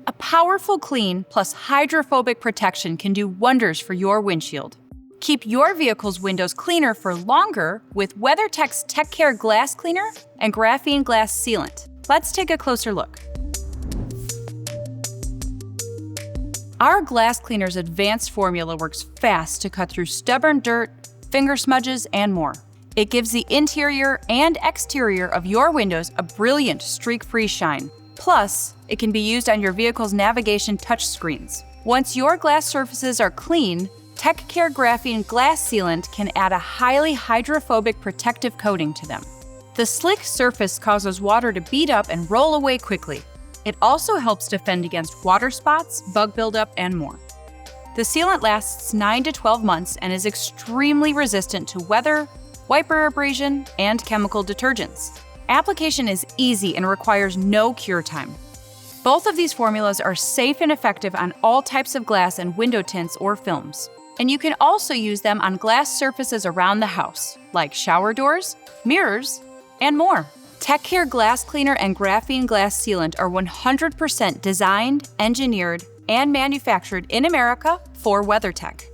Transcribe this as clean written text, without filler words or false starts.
A powerful clean plus hydrophobic protection can do wonders for your windshield. Keep your vehicle's windows cleaner for longer with WeatherTech's TechCare Glass Cleaner and Graphene Glass Sealant. Let's take a closer look. Our glass cleaner's advanced formula works fast to cut through stubborn dirt, finger smudges, and more. It gives the interior and exterior of your windows a brilliant streak-free shine. Plus, it can be used on your vehicle's navigation touchscreens. Once your glass surfaces are clean, TechCare Graphene Glass Sealant can add a highly hydrophobic protective coating to them. The slick surface causes water to bead up and roll away quickly. It also helps defend against water spots, bug buildup, and more. The sealant lasts 9 to 12 months and is extremely resistant to weather, wiper abrasion, and chemical detergents. Application is easy and requires no cure time. Both of these formulas are safe and effective on all types of glass and window tints or films. And you can also use them on glass surfaces around the house, like shower doors, mirrors, and more. TechCare Glass Cleaner and Graphene Glass Sealant are 100% designed, engineered, and manufactured in America for WeatherTech.